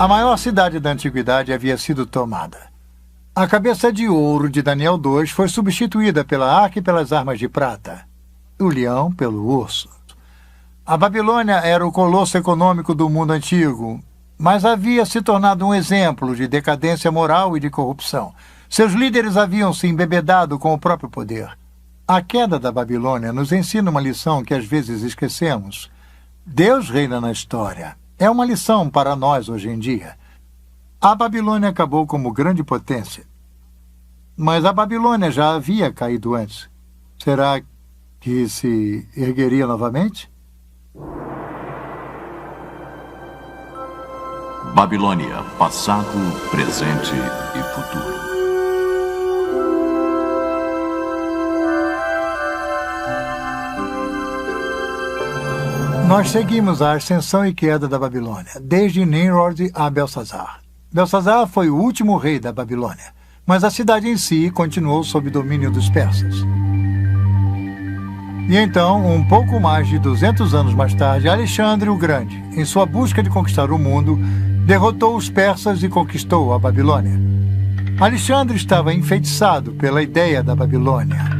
A maior cidade da antiguidade havia sido tomada. A cabeça de ouro de Daniel 2 foi substituída pela arca e pelas armas de prata. O leão pelo urso. A Babilônia era o colosso econômico do mundo antigo, mas havia se tornado um exemplo de decadência moral e de corrupção. Seus líderes haviam se embebedado com o próprio poder. A queda da Babilônia nos ensina uma lição que às vezes esquecemos. Deus reina na história. É uma lição para nós hoje em dia. A Babilônia acabou como grande potência. Mas a Babilônia já havia caído antes. Será que se ergueria novamente? Babilônia, passado, presente e futuro. Nós seguimos a ascensão e queda da Babilônia, desde Nimrod a Belsazar. Belsazar foi o último rei da Babilônia, mas a cidade em si continuou sob domínio dos persas. E então, um pouco mais de 200 anos mais tarde, Alexandre o Grande, em sua busca de conquistar o mundo, derrotou os persas e conquistou a Babilônia. Alexandre estava enfeitiçado pela ideia da Babilônia.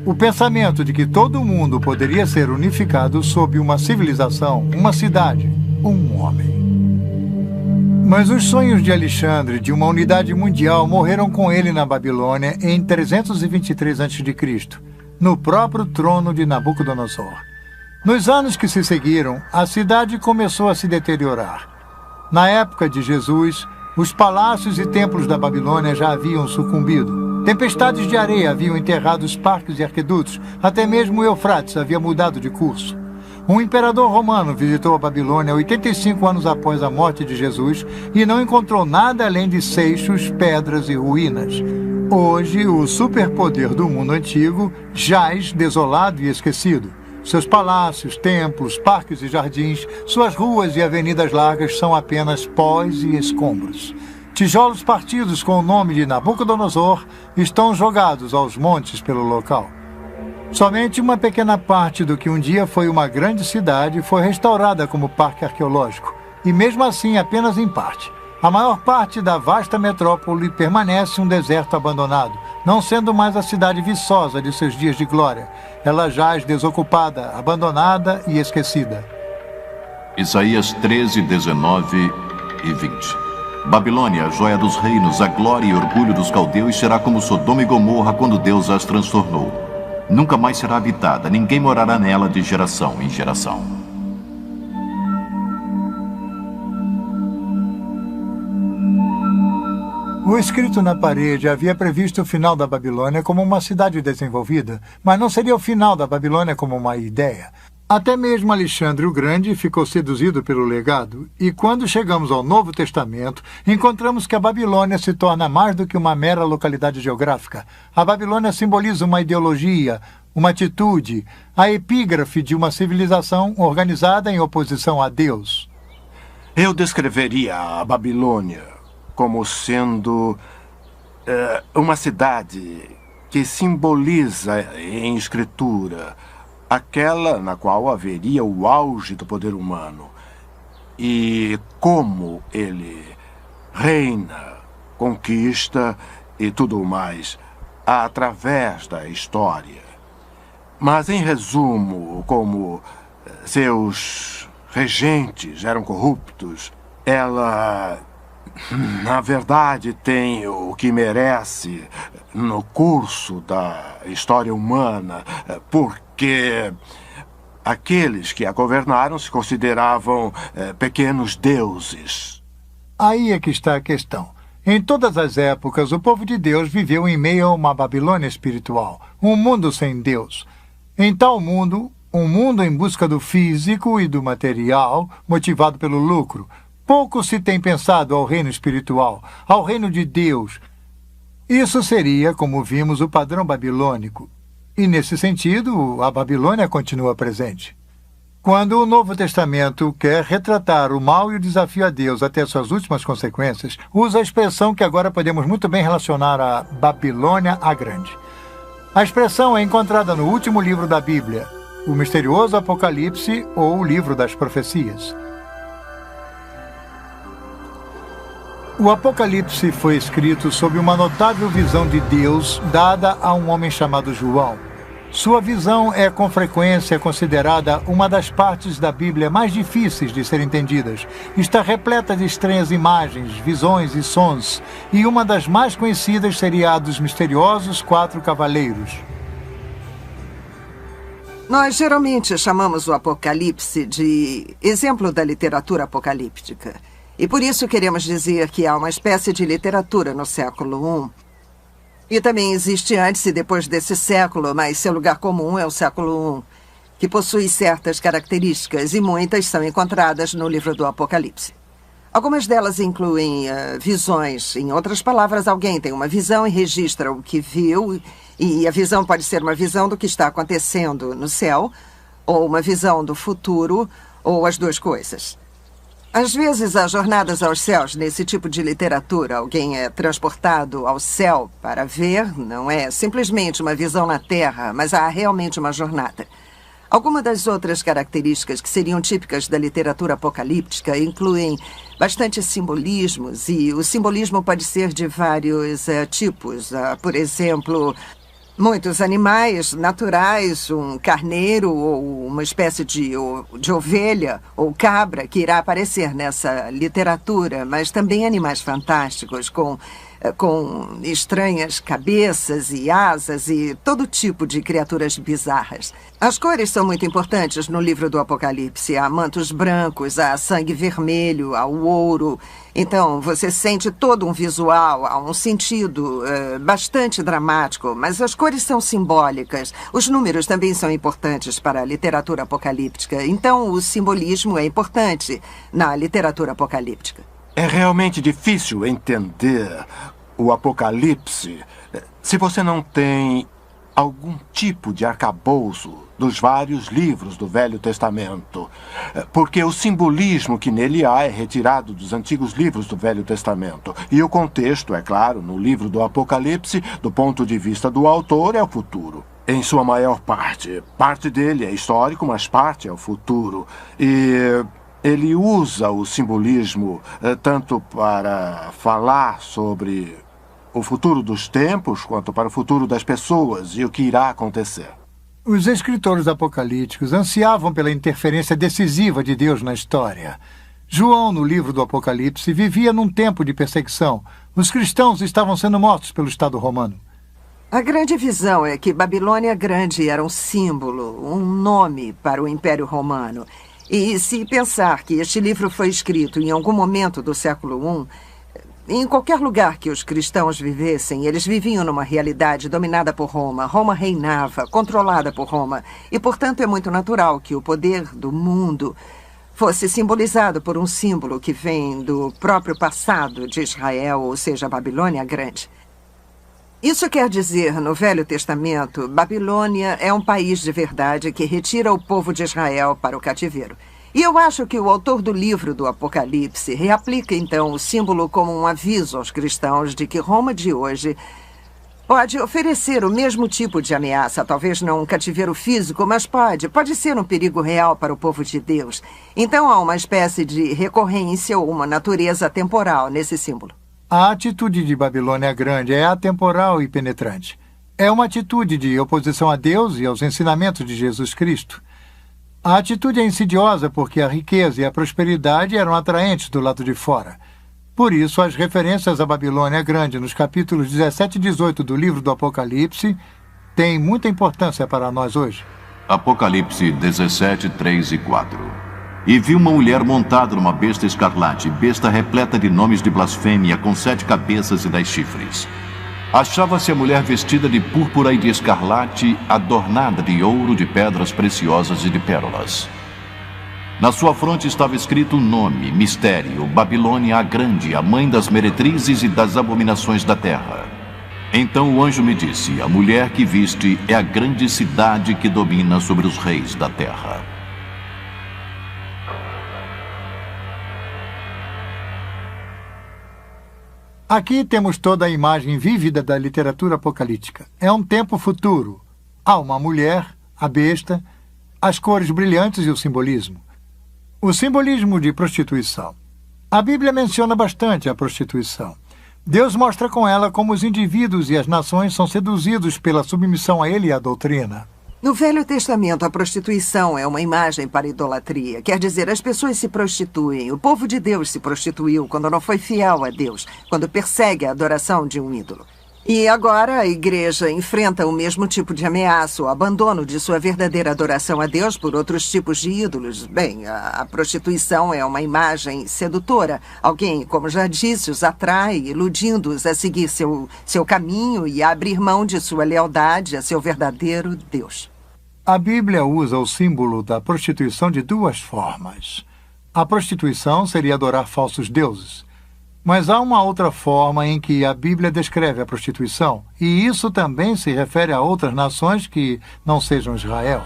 O pensamento de que todo mundo poderia ser unificado sob uma civilização, uma cidade, um homem. Mas os sonhos de Alexandre de uma unidade mundial morreram com ele na Babilônia em 323 a.C., no próprio trono de Nabucodonosor. Nos anos que se seguiram, a cidade começou a se deteriorar. Na época de Jesus, os palácios e templos da Babilônia já haviam sucumbido. Tempestades de areia haviam enterrado os parques e arquedutos, até mesmo o Eufrates havia mudado de curso. Um imperador romano visitou a Babilônia 85 anos após a morte de Jesus e não encontrou nada além de seixos, pedras e ruínas. Hoje, o superpoder do mundo antigo jaz desolado e esquecido. Seus palácios, templos, parques e jardins, suas ruas e avenidas largas são apenas pós e escombros. Tijolos partidos com o nome de Nabucodonosor estão jogados aos montes pelo local. Somente uma pequena parte do que um dia foi uma grande cidade foi restaurada como parque arqueológico, e mesmo assim apenas em parte. A maior parte da vasta metrópole permanece um deserto abandonado, não sendo mais a cidade viçosa de seus dias de glória. Ela jaz desocupada, abandonada e esquecida. Isaías 13, 19 e 20. Babilônia, a joia dos reinos, a glória e orgulho dos caldeus, será como Sodoma e Gomorra quando Deus as transtornou. Nunca mais será habitada, ninguém morará nela de geração em geração. O escrito na parede havia previsto o final da Babilônia como uma cidade desenvolvida, mas não seria o final da Babilônia como uma ideia. Até mesmo Alexandre o Grande ficou seduzido pelo legado, e quando chegamos ao Novo Testamento, encontramos que a Babilônia se torna mais do que uma mera localidade geográfica. A Babilônia simboliza uma ideologia, uma atitude, a epígrafe de uma civilização organizada em oposição a Deus. Eu descreveria a Babilônia como sendo uma cidade que simboliza em escritura aquela na qual haveria o auge do poder humano e como ele reina, conquista e tudo mais através da história. Mas, em resumo, como seus regentes eram corruptos, ela, na verdade, tem o que merece no curso da história humana, porque aqueles que a governaram se consideravam pequenos deuses. Aí é que está a questão. Em todas as épocas, o povo de Deus viveu em meio a uma Babilônia espiritual, um mundo sem Deus. Em tal mundo, um mundo em busca do físico e do material, motivado pelo lucro, pouco se tem pensado ao reino espiritual, ao reino de Deus. Isso seria, como vimos, o padrão babilônico. E, nesse sentido, a Babilônia continua presente. Quando o Novo Testamento quer retratar o mal e o desafio a Deus até suas últimas consequências, usa a expressão que agora podemos muito bem relacionar a Babilônia a Grande. A expressão é encontrada no último livro da Bíblia, o misterioso Apocalipse ou o livro das profecias. O Apocalipse foi escrito sob uma notável visão de Deus dada a um homem chamado João. Sua visão é com frequência considerada uma das partes da Bíblia mais difíceis de ser entendidas. Está repleta de estranhas imagens, visões e sons, e uma das mais conhecidas seria a dos misteriosos 4 cavaleiros. Nós geralmente chamamos o Apocalipse de exemplo da literatura apocalíptica. E por isso queremos dizer que há uma espécie de literatura no século I. E também existe antes e depois desse século, mas seu lugar comum é o século I, que possui certas características e muitas são encontradas no livro do Apocalipse. Algumas delas incluem visões. Em outras palavras, alguém tem uma visão e registra o que viu, e a visão pode ser uma visão do que está acontecendo no céu, ou uma visão do futuro, ou as duas coisas. Às vezes, há jornadas aos céus nesse tipo de literatura. Alguém é transportado ao céu para ver, não é simplesmente uma visão na Terra, mas há realmente uma jornada. Algumas das outras características que seriam típicas da literatura apocalíptica incluem bastante simbolismos, e o simbolismo pode ser de vários tipos. Por exemplo, muitos animais naturais, um carneiro ou uma espécie de ovelha ou cabra que irá aparecer nessa literatura, mas também animais fantásticos com estranhas cabeças e asas e todo tipo de criaturas bizarras. As cores são muito importantes no livro do Apocalipse. Há mantos brancos, há sangue vermelho, há o ouro. Então, você sente todo um visual, há um sentido bastante dramático, mas as cores são simbólicas. Os números também são importantes para a literatura apocalíptica. Então, o simbolismo é importante na literatura apocalíptica. É realmente difícil entender o Apocalipse se você não tem algum tipo de arcabouço dos vários livros do Velho Testamento, porque o simbolismo que nele há é retirado dos antigos livros do Velho Testamento. E o contexto, é claro, no livro do Apocalipse, do ponto de vista do autor, é o futuro. Em sua maior parte. Parte dele é histórico, mas parte é o futuro. E ele usa o simbolismo tanto para falar sobre o futuro dos tempos, quanto para o futuro das pessoas e o que irá acontecer. Os escritores apocalípticos ansiavam pela interferência decisiva de Deus na história. João, no livro do Apocalipse, vivia num tempo de perseguição. Os cristãos estavam sendo mortos pelo Estado romano. A grande visão é que Babilônia Grande era um símbolo, um nome para o Império Romano. E se pensar que este livro foi escrito em algum momento do século I, em qualquer lugar que os cristãos vivessem, eles viviam numa realidade dominada por Roma. Roma reinava, controlada por Roma. E, portanto, é muito natural que o poder do mundo fosse simbolizado por um símbolo que vem do próprio passado de Israel, ou seja, a Babilônia Grande. Isso quer dizer, no Velho Testamento, Babilônia é um país de verdade que retira o povo de Israel para o cativeiro. E eu acho que o autor do livro do Apocalipse reaplica, então, o símbolo como um aviso aos cristãos de que Roma de hoje pode oferecer o mesmo tipo de ameaça, talvez não um cativeiro físico, mas pode ser um perigo real para o povo de Deus. Então há uma espécie de recorrência ou uma natureza temporal nesse símbolo. A atitude de Babilônia Grande é atemporal e penetrante. É uma atitude de oposição a Deus e aos ensinamentos de Jesus Cristo. A atitude é insidiosa porque a riqueza e a prosperidade eram atraentes do lado de fora. Por isso, as referências à Babilônia Grande nos capítulos 17 e 18 do livro do Apocalipse têm muita importância para nós hoje. Apocalipse 17, 3 e 4. E vi uma mulher montada numa besta escarlate, besta repleta de nomes de blasfêmia, com 7 cabeças e 10 chifres. Achava-se a mulher vestida de púrpura e de escarlate, adornada de ouro, de pedras preciosas e de pérolas. Na sua fronte estava escrito o nome, mistério, Babilônia a Grande, a mãe das meretrizes e das abominações da terra. Então o anjo me disse, a mulher que viste é a grande cidade que domina sobre os reis da terra. Aqui temos toda a imagem vívida da literatura apocalíptica. É um tempo futuro. Há uma mulher, a besta, as cores brilhantes e o simbolismo. O simbolismo de prostituição. A Bíblia menciona bastante a prostituição. Deus mostra com ela como os indivíduos e as nações são seduzidos pela submissão a ele e à doutrina. No Velho Testamento, a prostituição é uma imagem para a idolatria. Quer dizer, as pessoas se prostituem. O povo de Deus se prostituiu quando não foi fiel a Deus, quando persegue a adoração de um ídolo. E agora a igreja enfrenta o mesmo tipo de ameaça, o abandono de sua verdadeira adoração a Deus por outros tipos de ídolos. Bem, a prostituição é uma imagem sedutora. Alguém, como já disse, os atrai, iludindo-os a seguir seu caminho e a abrir mão de sua lealdade a seu verdadeiro Deus. A Bíblia usa o símbolo da prostituição de duas formas. A prostituição seria adorar falsos deuses. Mas há uma outra forma em que a Bíblia descreve a prostituição, e isso também se refere a outras nações que não sejam Israel.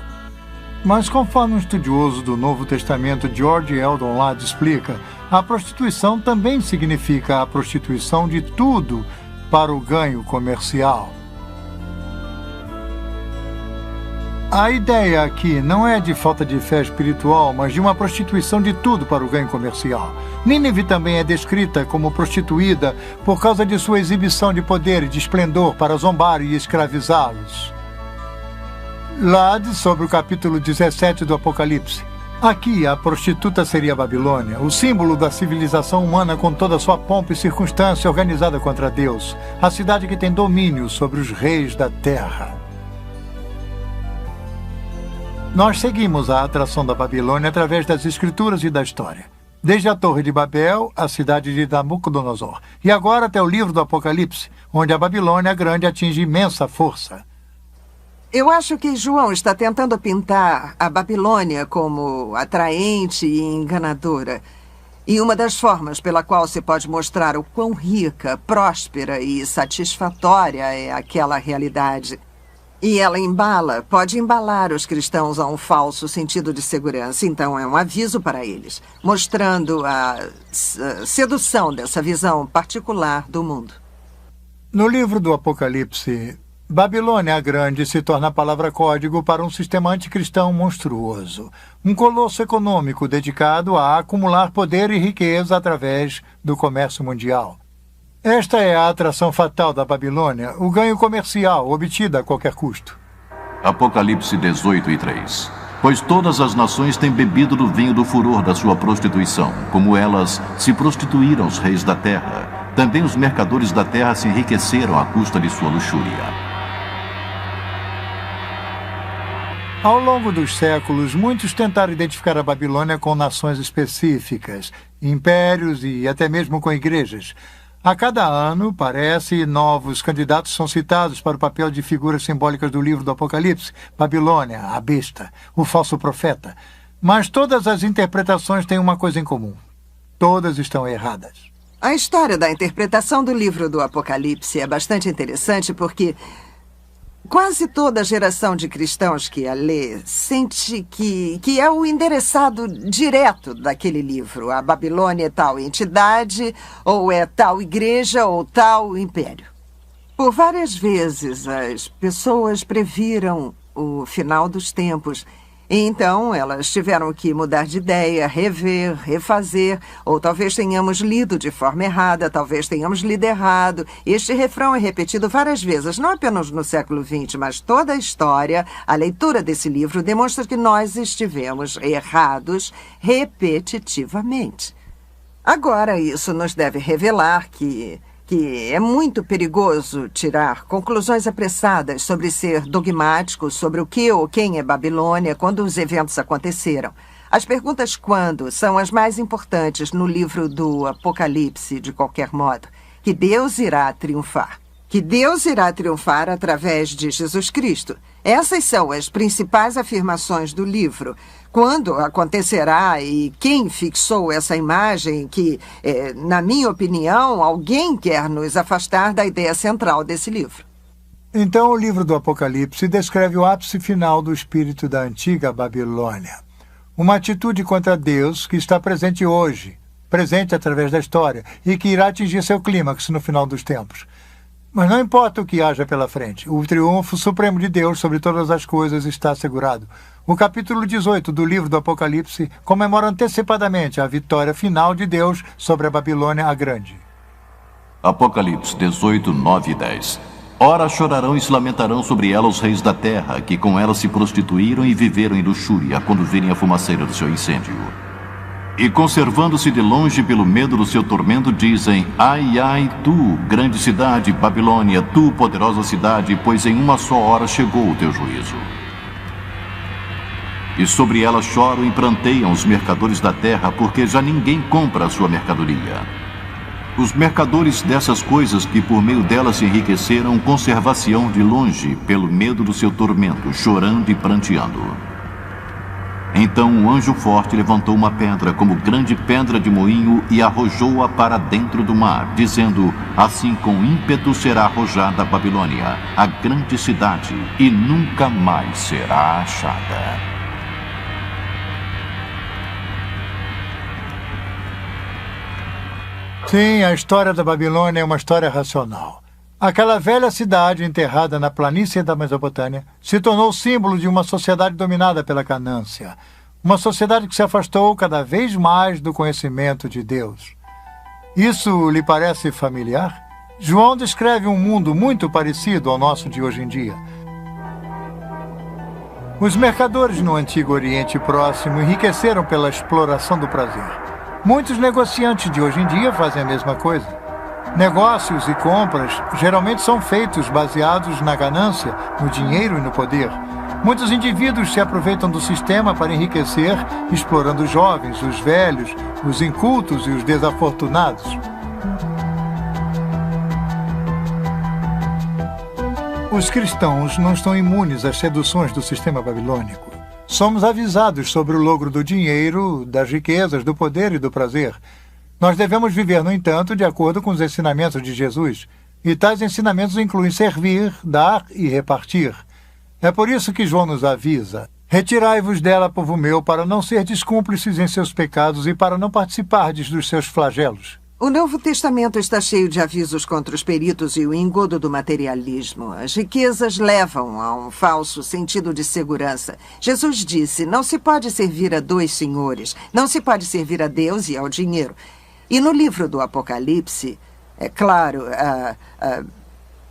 Mas conforme um estudioso do Novo Testamento, George Eldon Ladd, explica, a prostituição também significa a prostituição de tudo para o ganho comercial. A ideia aqui não é de falta de fé espiritual, mas de uma prostituição de tudo para o ganho comercial. Nínive também é descrita como prostituída por causa de sua exibição de poder e de esplendor para zombar e escravizá-los. Ladd, sobre o capítulo 17 do Apocalipse. Aqui, a prostituta seria a Babilônia, o símbolo da civilização humana com toda a sua pompa e circunstância organizada contra Deus, a cidade que tem domínio sobre os reis da terra. Nós seguimos a atração da Babilônia através das escrituras e da história. Desde a Torre de Babel, a cidade de Nabucodonosor, e agora até o livro do Apocalipse, onde a Babilônia Grande atinge imensa força. Eu acho que João está tentando pintar a Babilônia como atraente e enganadora. E uma das formas pela qual se pode mostrar o quão rica, próspera e satisfatória é aquela realidade. E ela pode embalar os cristãos a um falso sentido de segurança. Então é um aviso para eles, mostrando a sedução dessa visão particular do mundo. No livro do Apocalipse, Babilônia Grande se torna a palavra-código para um sistema anticristão monstruoso. Um colosso econômico dedicado a acumular poder e riqueza através do comércio mundial. Esta é a atração fatal da Babilônia, o ganho comercial obtido a qualquer custo. Apocalipse 18:3. Pois todas as nações têm bebido do vinho do furor da sua prostituição, como elas se prostituíram aos reis da terra. Também os mercadores da terra se enriqueceram à custa de sua luxúria. Ao longo dos séculos, muitos tentaram identificar a Babilônia com nações específicas, impérios e até mesmo com igrejas. A cada ano, parece, novos candidatos são citados para o papel de figuras simbólicas do livro do Apocalipse, Babilônia, a besta, o falso profeta. Mas todas as interpretações têm uma coisa em comum. Todas estão erradas. A história da interpretação do livro do Apocalipse é bastante interessante porque quase toda a geração de cristãos que a lê sente que é o endereçado direto daquele livro. A Babilônia é tal entidade, ou é tal igreja, ou tal império. Por várias vezes, as pessoas previram o final dos tempos. E então, elas tiveram que mudar de ideia, rever, refazer, ou talvez tenhamos lido de forma errada, talvez tenhamos lido errado. Este refrão é repetido várias vezes, não apenas no século XX, mas toda a história, a leitura desse livro demonstra que nós estivemos errados repetitivamente. Agora, isso nos deve revelar que é muito perigoso tirar conclusões apressadas sobre ser dogmático, sobre o que ou quem é Babilônia, quando os eventos aconteceram. As perguntas quando são as mais importantes no livro do Apocalipse, de qualquer modo. Que Deus irá triunfar. Que Deus irá triunfar através de Jesus Cristo. Essas são as principais afirmações do livro. Quando acontecerá e quem fixou essa imagem que, na minha opinião, alguém quer nos afastar da ideia central desse livro. Então, o livro do Apocalipse descreve o ápice final do espírito da antiga Babilônia. Uma atitude contra Deus que está presente hoje, presente através da história, e que irá atingir seu clímax no final dos tempos. Mas não importa o que haja pela frente, o triunfo supremo de Deus sobre todas as coisas está assegurado. O capítulo 18 do livro do Apocalipse comemora antecipadamente a vitória final de Deus sobre a Babilônia a Grande. Apocalipse 18, 9 e 10. Ora chorarão e se lamentarão sobre ela os reis da terra, que com ela se prostituíram e viveram em luxúria, quando virem a fumaceira do seu incêndio. E conservando-se de longe pelo medo do seu tormento, dizem: ai, ai, tu, grande cidade, Babilônia, tu, poderosa cidade, pois em uma só hora chegou o teu juízo. E sobre ela choram e pranteiam os mercadores da terra, porque já ninguém compra a sua mercadoria. Os mercadores dessas coisas que por meio delas se enriqueceram, conservar-se-ão de longe, pelo medo do seu tormento, chorando e pranteando. Então um anjo forte levantou uma pedra, como grande pedra de moinho, e arrojou-a para dentro do mar, dizendo: assim com ímpeto será arrojada a Babilônia, a grande cidade, e nunca mais será achada. Sim, a história da Babilônia é uma história racional. Aquela velha cidade enterrada na planície da Mesopotâmia se tornou símbolo de uma sociedade dominada pela ganância. Uma sociedade que se afastou cada vez mais do conhecimento de Deus. Isso lhe parece familiar? João descreve um mundo muito parecido ao nosso de hoje em dia. Os mercadores no Antigo Oriente Próximo enriqueceram pela exploração do prazer. Muitos negociantes de hoje em dia fazem a mesma coisa. Negócios e compras geralmente são feitos baseados na ganância, no dinheiro e no poder. Muitos indivíduos se aproveitam do sistema para enriquecer, explorando os jovens, os velhos, os incultos e os desafortunados. Os cristãos não estão imunes às seduções do sistema babilônico. Somos avisados sobre o logro do dinheiro, das riquezas, do poder e do prazer. Nós devemos viver, no entanto, de acordo com os ensinamentos de Jesus. E tais ensinamentos incluem servir, dar e repartir. É por isso que João nos avisa: retirai-vos dela, povo meu, para não serdes cúmplices em seus pecados e para não participardes dos seus flagelos. O Novo Testamento está cheio de avisos contra os peritos e o engodo do materialismo. As riquezas levam a um falso sentido de segurança. Jesus disse: não se pode servir a dois senhores. Não se pode servir a Deus e ao dinheiro. E no livro do Apocalipse, é claro,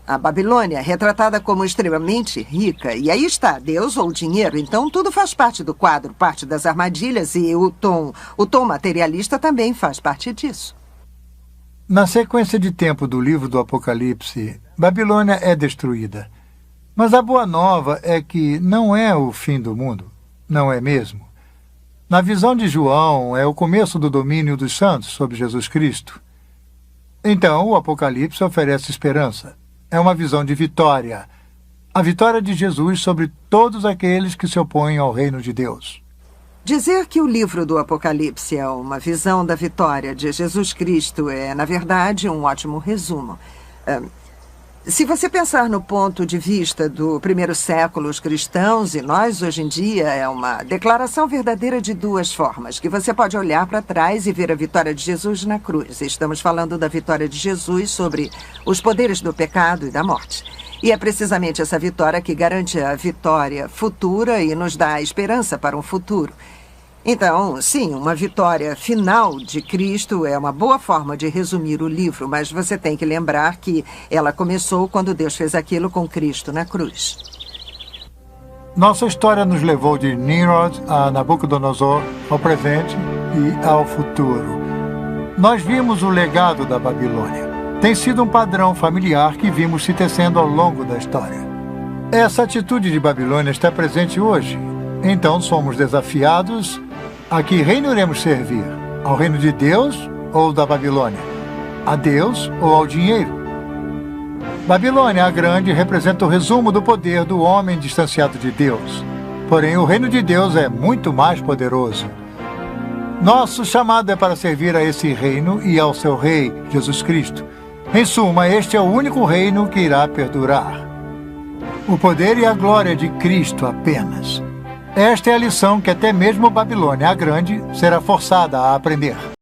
a Babilônia é retratada como extremamente rica. E aí está, Deus ou dinheiro. Então tudo faz parte do quadro, parte das armadilhas, e o tom materialista também faz parte disso. Na sequência de tempo do livro do Apocalipse, Babilônia é destruída. Mas a boa nova é que não é o fim do mundo. Não é mesmo. Na visão de João, é o começo do domínio dos santos sobre Jesus Cristo. Então, o Apocalipse oferece esperança. É uma visão de vitória. A vitória de Jesus sobre todos aqueles que se opõem ao reino de Deus. Dizer que o livro do Apocalipse é uma visão da vitória de Jesus Cristo é, na verdade, um ótimo resumo. Se você pensar no ponto de vista do primeiro século, os cristãos e nós hoje em dia, é uma declaração verdadeira de duas formas, que você pode olhar para trás e ver a vitória de Jesus na cruz. Estamos falando da vitória de Jesus sobre os poderes do pecado e da morte. E é precisamente essa vitória que garante a vitória futura e nos dá a esperança para um futuro. Então, sim, uma vitória final de Cristo é uma boa forma de resumir o livro, mas você tem que lembrar que ela começou quando Deus fez aquilo com Cristo na cruz. Nossa história nos levou de Nimrod a Nabucodonosor, ao presente e ao futuro. Nós vimos o legado da Babilônia. Tem sido um padrão familiar que vimos se tecendo ao longo da história. Essa atitude de Babilônia está presente hoje. Então somos desafiados a que reino iremos servir? Ao reino de Deus ou da Babilônia? A Deus ou ao dinheiro? Babilônia a Grande representa o resumo do poder do homem distanciado de Deus. Porém, o reino de Deus é muito mais poderoso. Nosso chamado é para servir a esse reino e ao seu rei, Jesus Cristo. Em suma, este é o único reino que irá perdurar. O poder e a glória de Cristo apenas. Esta é a lição que até mesmo Babilônia a Grande será forçada a aprender.